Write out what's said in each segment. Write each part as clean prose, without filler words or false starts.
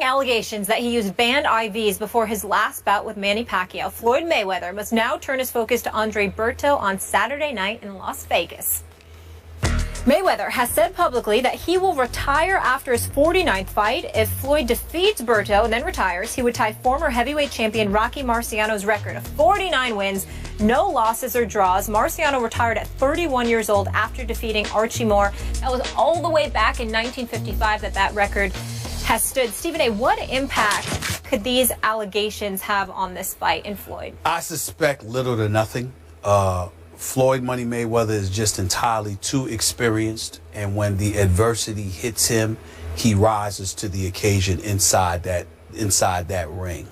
Allegations that he used banned IVs before his last bout with Manny Pacquiao, Floyd Mayweather must now turn his focus to Andre Berto on Saturday night in Las Vegas. Mayweather has said publicly that he will retire after his 49th fight. If Floyd defeats Berto and then retires, he would tie former heavyweight champion Rocky Marciano's record of 49 wins, no losses or draws. Marciano retired at 31 years old after defeating Archie Moore. That was all the way back in 1955 that record has stood. Stephen A., what impact could these allegations have on this fight in Floyd? I suspect little to nothing. Floyd Money Mayweather is just entirely too experienced, and when the adversity hits him, he rises to the occasion inside that ring.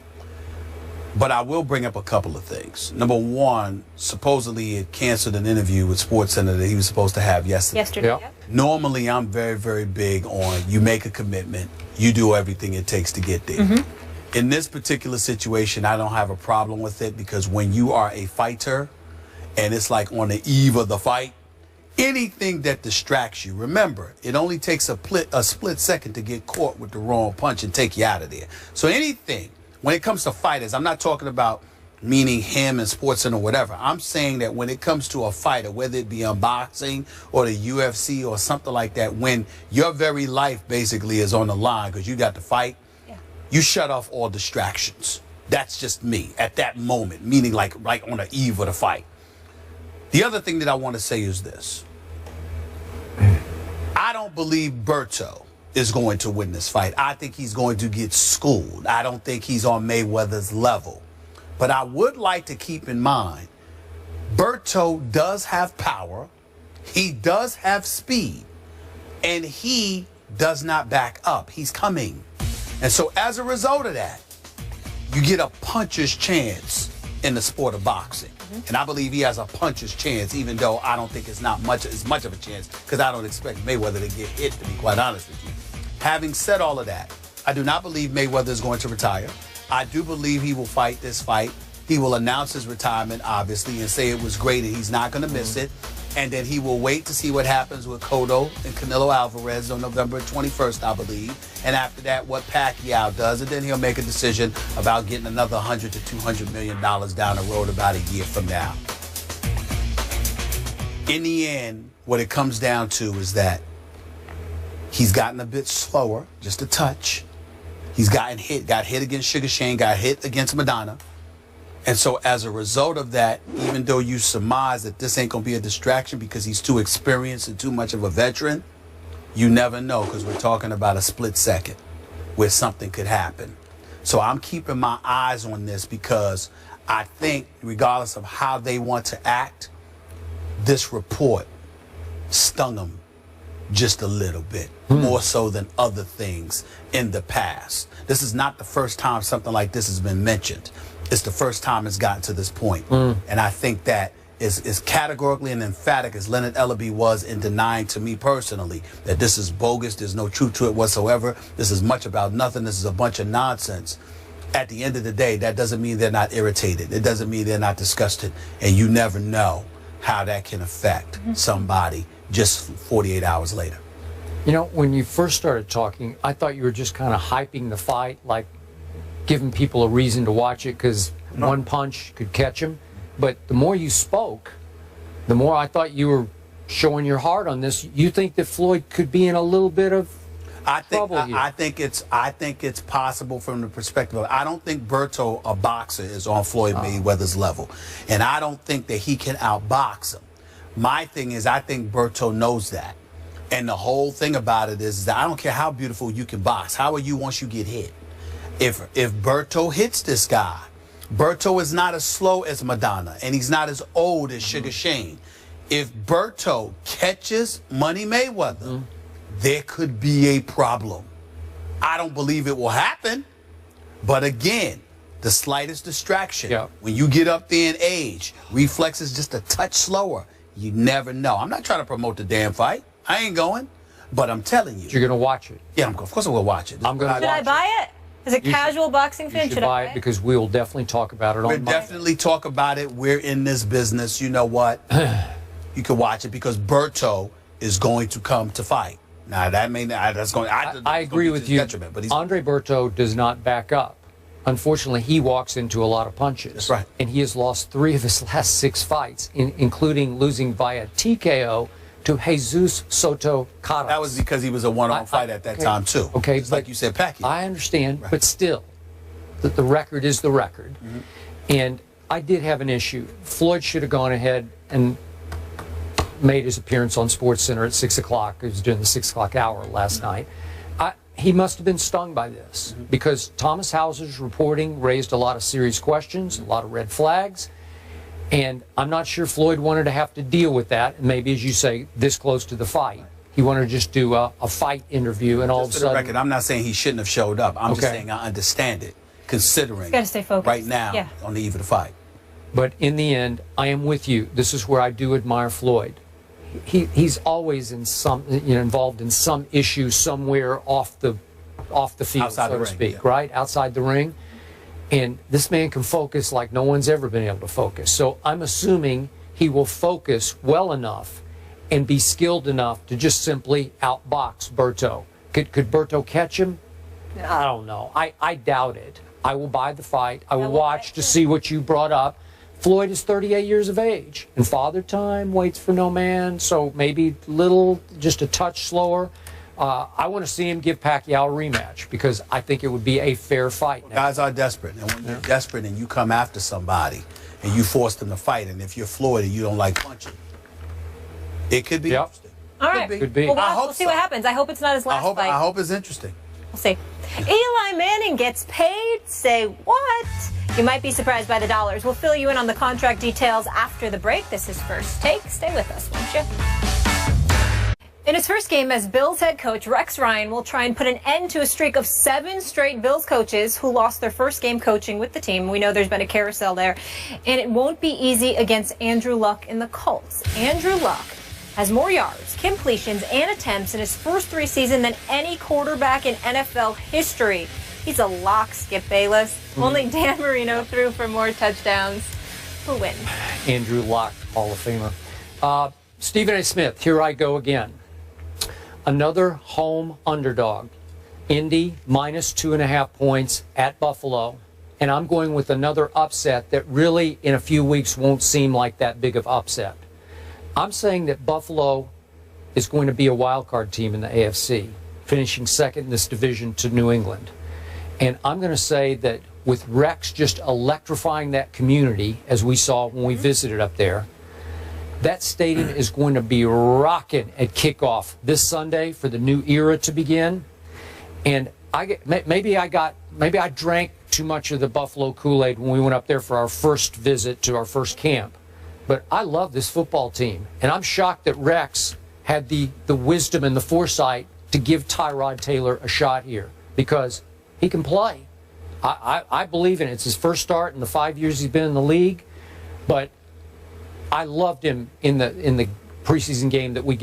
But I will bring up a couple of things. Number one, supposedly it canceled an interview with SportsCenter that he was supposed to have yesterday. Yep. Normally, I'm very, very big on you make a commitment, you do everything it takes to get there. In this particular situation, I don't have a problem with it, because when you are a fighter and it's like on the eve of the fight, anything that distracts you, remember, it only takes a split second to get caught with the wrong punch and take you out of there. So anything, when it comes to fighters, I'm not talking about meaning him and SportsCenter or whatever. I'm saying that when it comes to a fighter, whether it be in boxing or the UFC or something like that, when your very life basically is on the line because you got to fight, you shut off all distractions. That's just me at that moment, meaning like on the eve of the fight. The other thing that I want to say is this. I don't believe Berto is going to win this fight. I think he's going to get schooled. I don't think he's on Mayweather's level. But I would like to keep in mind, Berto does have power, he does have speed, and he does not back up. He's coming. And so as a result of that, you get a puncher's chance in the sport of boxing. And I believe he has a puncher's chance, even though I don't think it's not as much of a chance, because I don't expect Mayweather to get hit, to be quite honest with you. Having said all of that, I do not believe Mayweather is going to retire. I do believe he will fight this fight. He will announce his retirement, obviously, and say it was great and he's not going to miss it. And then he will wait to see what happens with Cotto and Canelo Alvarez on November 21st, I believe. And after that, what Pacquiao does. And then he'll make a decision about getting another $100 to $200 million down the road about a year from now. In the end, what it comes down to is that he's gotten a bit slower, just a touch. He's got hit against Sugar Shane, got hit against Madonna. And so as a result of that, even though you surmise that this ain't going to be a distraction because he's too experienced and too much of a veteran, you never know, because we're talking about a split second where something could happen. So I'm keeping my eyes on this, because I think regardless of how they want to act, this report stung them just a little bit, more so than other things in the past. This is not the first time something like this has been mentioned. It's the first time it's gotten to this point. And I think that is categorically and emphatic as Leonard Ellaby was in denying to me personally that this is bogus, there's no truth to it whatsoever, this is much about nothing, this is a bunch of nonsense. At the end of the day, that doesn't mean they're not irritated. It doesn't mean they're not disgusted. And you never know how that can affect somebody just 48 hours later. You know, when you first started talking, I thought you were just kind of hyping the fight, like giving people a reason to watch it because one punch could catch him. But the more you spoke, the more I thought you were showing your heart on this. You think that Floyd could be in a little bit of trouble here? I think it's possible from the perspective of, I don't think Berto, a boxer, is on Floyd Mayweather's level. And I don't think that he can outbox him. My thing is, I think Berto knows that. And the whole thing about it is that I don't care how beautiful you can box. How are you once you get hit? If Berto hits this guy, Berto is not as slow as Madonna, and he's not as old as Sugar Shane. If Berto catches Money Mayweather, there could be a problem. I don't believe it will happen, but again, the slightest distraction, when you get up there in age, reflexes just a touch slower, you never know. I'm not trying to promote the damn fight. I ain't going, but I'm telling you. You're going to watch it? Yeah, of course I will watch it. Should I buy it? As a casual boxing fan, should buy it, because we will definitely talk about it. We'll definitely talk about it. We're in this business. You know what? You can watch it because Berto is going to come to fight. Now that may not. That's going. I agree with you. But Andre Berto does not back up. Unfortunately, he walks into a lot of punches. That's right. And he has lost 3 of his last 6 fights, including losing via TKO to Jesus Soto Caras. That was because he was a one-on fight at that time too. Okay, just like you said, Pacquiao. I understand, but still, the record is the record. And I did have an issue. Floyd should have gone ahead and made his appearance on SportsCenter at 6 o'clock. He was doing the 6 o'clock hour last night. He must have been stung by this because Thomas Hauser's reporting raised a lot of serious questions, a lot of red flags, and I'm not sure Floyd wanted to have to deal with that. And maybe, as you say, this close to the fight, he wanted to just do a fight interview, and all of a sudden. For the record, I'm not saying he shouldn't have showed up. I'm just saying I understand it, considering gotta stay focused. Right now on the eve of the fight. But in the end, I am with you. This is where I do admire Floyd. He's always in some, involved in some issue somewhere off the field, outside so to ring, speak, right outside the ring. And this man can focus like no one's ever been able to focus. So I'm assuming he will focus well enough and be skilled enough to just simply outbox Berto. Could Berto catch him? I don't know. I doubt it. I will buy the fight. I will watch to see what you brought up. Floyd is 38 years of age, and Father Time waits for no man, so maybe just a touch slower. I want to see him give Pacquiao a rematch because I think it would be a fair fight. Guys are desperate, and when you're desperate and you come after somebody and you force them to fight, and if you're Floyd and you don't like punching, it could be interesting. All right. Could be. Well, we'll see what happens. I hope it's not his last fight. I hope it's interesting. We'll see. Eli Manning gets paid? Say what? You might be surprised by the dollars. We'll fill you in on the contract details after the break. This is First Take. Stay with us, won't you? In his first game as Bills head coach, Rex Ryan will try and put an end to a streak of 7 straight Bills coaches who lost their first game coaching with the team. We know there's been a carousel there. And it won't be easy against Andrew Luck and the Colts. Andrew Luck has more yards, completions, and attempts in his first 3 seasons than any quarterback in NFL history. He's a lock, Skip Bayless. Only Dan Marino threw for more touchdowns. Who wins? Andrew Luck, Hall of Famer. Stephen A. Smith, here I go again. Another home underdog. Indy minus 2.5 points at Buffalo. And I'm going with another upset that really in a few weeks won't seem like that big of upset. I'm saying that Buffalo is going to be a wild card team in the AFC, finishing second in this division to New England. And I'm going to say that with Rex just electrifying that community, as we saw when we visited up there, that stadium is going to be rocking at kickoff this Sunday for the new era to begin. And maybe I drank too much of the Buffalo Kool-Aid when we went up there for our first visit to our first camp. But I love this football team, and I'm shocked that Rex had the wisdom and the foresight to give Tyrod Taylor a shot here because he can play. I believe in it. It's his first start in the 5 years he's been in the league, but I loved him in the preseason game that we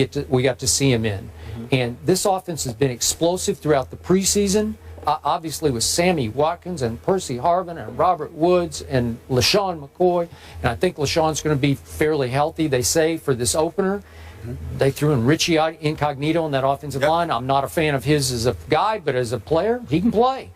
got to see him in. And this offense has been explosive throughout the preseason. Obviously with Sammy Watkins and Percy Harvin and Robert Woods and LaShawn McCoy. And I think LaShawn's going to be fairly healthy, they say, for this opener. They threw in Richie Incognito on that offensive line. I'm not a fan of his as a guy, but as a player, he can play.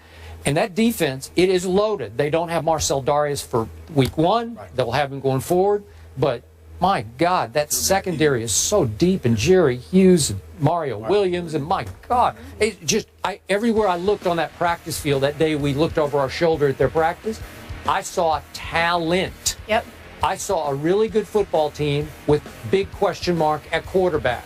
And that defense, it is loaded. They don't have Marcel Darius for week 1. They'll have him going forward. But, my God, that secondary is so deep. And Jerry Hughes and Mario Williams, and my God, it just everywhere I looked on that practice field that day we looked over our shoulder at their practice, I saw talent. Yep. I saw a really good football team with big question mark at quarterback.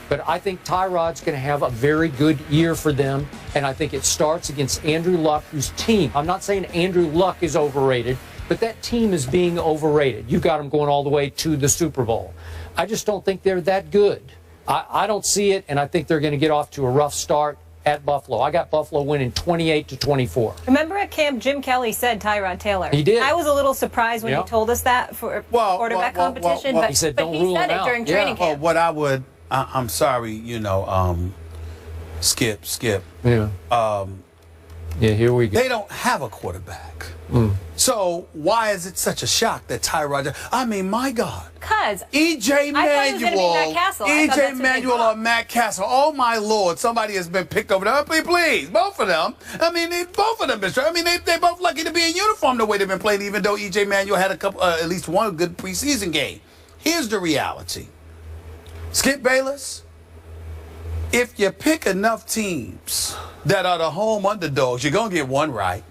But I think Tyrod's going to have a very good year for them, and I think it starts against Andrew Luck, whose team, I'm not saying Andrew Luck is overrated, but that team is being overrated. You got them going all the way to the Super Bowl. I just don't think they're that good. I don't see it, and I think they're going to get off to a rough start at Buffalo. I got Buffalo winning 28-24. Remember at camp, Jim Kelly said Tyrod Taylor. He did. I was a little surprised when he told us that for quarterback competition, but he said, don't rule him out. During training camp. Well, what I would, I'm sorry, Skip. Yeah. Yeah, here we go. They don't have a quarterback. So why is it such a shock that Tyrod? I mean, my God. Because EJ Manuel or Matt Castle. Oh my Lord! Somebody has been picked over there. Please, both of them. I mean, both of them. I mean, they both lucky to be in uniform the way they've been playing. Even though EJ Manuel had a couple, at least one good preseason game. Here's the reality. Skip Bayless. If you pick enough teams that are the home underdogs, you're gonna get one right.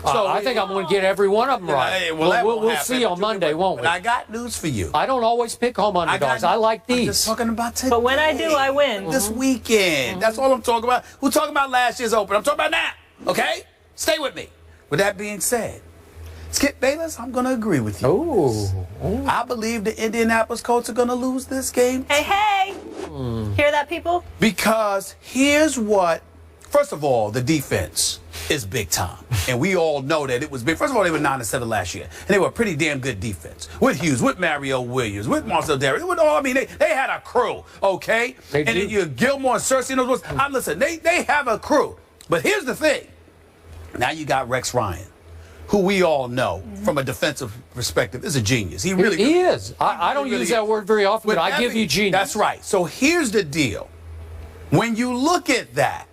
So I think I'm going to get every one of them right. We'll see on Monday, won't we? But I got news for you. I don't always pick home underdogs. I like these. I'm just talking about today. But when I do, I win. This weekend. That's all I'm talking about. We're talking about last year's Open. I'm talking about now. Okay? Stay with me. With that being said, Skip Bayless, I'm going to agree with you. Ooh. I believe the Indianapolis Colts are going to lose this game. Hey. Hear that, people? Because here's what. First of all, the defense is big time. And we all know that it was big. First of all, they were 9-7 last year. And they were a pretty damn good defense. With Hughes, with Mario Williams, with Marcel Derrick. With all, I mean, they had a crew, okay? And then you Gilmore and Cersei and those ones. Listen, they have a crew. But here's the thing. Now you got Rex Ryan, who we all know from a defensive perspective is a genius. He really is. I don't use that word very often, but I give you genius. That's right. So here's the deal. When you look at that,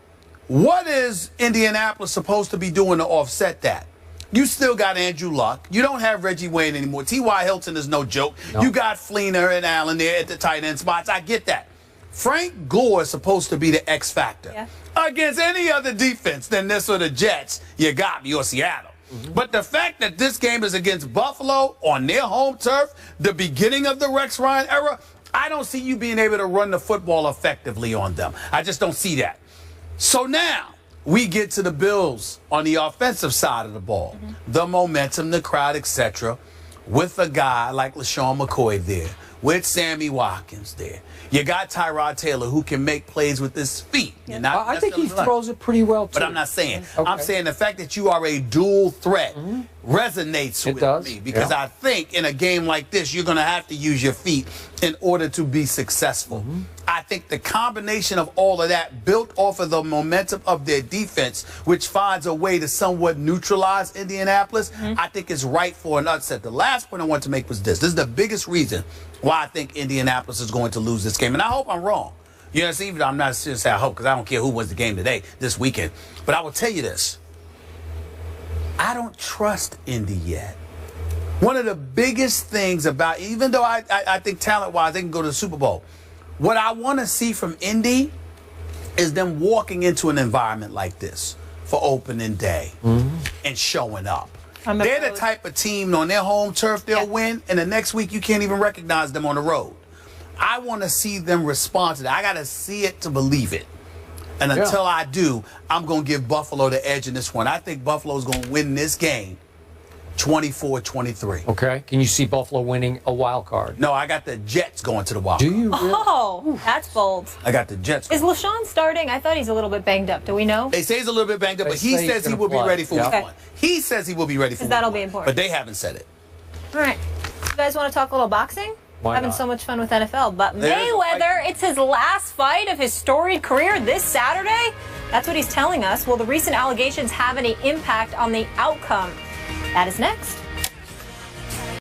what is Indianapolis supposed to be doing to offset that? You still got Andrew Luck. You don't have Reggie Wayne anymore. T.Y. Hilton is no joke. No. You got Fleener and Allen there at the tight end spots. I get that. Frank Gore is supposed to be the X factor. Yeah. Against any other defense than this or the Jets, you got me, or Seattle. But the fact that this game is against Buffalo on their home turf, the beginning of the Rex Ryan era, I don't see you being able to run the football effectively on them. I just don't see that. So now we get to the Bills on the offensive side of the ball. The momentum, the crowd, etc. With a guy like LaShawn McCoy there, with Sammy Watkins there. You got Tyrod Taylor who can make plays with his feet. Yeah. I think he throws it pretty well, too. But I'm not saying. Okay. I'm saying the fact that you are a dual threat resonates with me. Because I think in a game like this, you're going to have to use your feet in order to be successful. I think the combination of all of that built off of the momentum of their defense, which finds a way to somewhat neutralize Indianapolis, I think is right for an upset. The last point I want to make was this. This is the biggest reason why I think Indianapolis is going to lose this game. And I hope I'm wrong. You know what I'm saying? I'm not saying I hope because I don't care who wins the game today, this weekend. But I will tell you this. I don't trust Indy yet. One of the biggest things about, even though I think talent-wise they can go to the Super Bowl, what I want to see from Indy is them walking into an environment like this for opening day and showing up. They're the type of team on their home turf they'll win, and the next week you can't even recognize them on the road. I want to see them respond to that. I got to see it to believe it. And until I do, I'm going to give Buffalo the edge in this one. I think Buffalo's going to win this game 24-23. Okay. Can you see Buffalo winning a wild card? No, I got the Jets going to the wild card. Do you really? Oh, that's bold. I got the Jets. Is LaShawn starting? I thought he's a little bit banged up. Do we know? They say he's a little bit banged up, but he says he will be ready for week one. He says he will be ready for week one. That'll be important. But they haven't said it. All right. You guys want to talk a little boxing? Why Having not? so much fun with NFL. But Mayweather, it's his last fight of his storied career this Saturday. That's what he's telling us. Will the recent allegations have any impact on the outcome? That is next.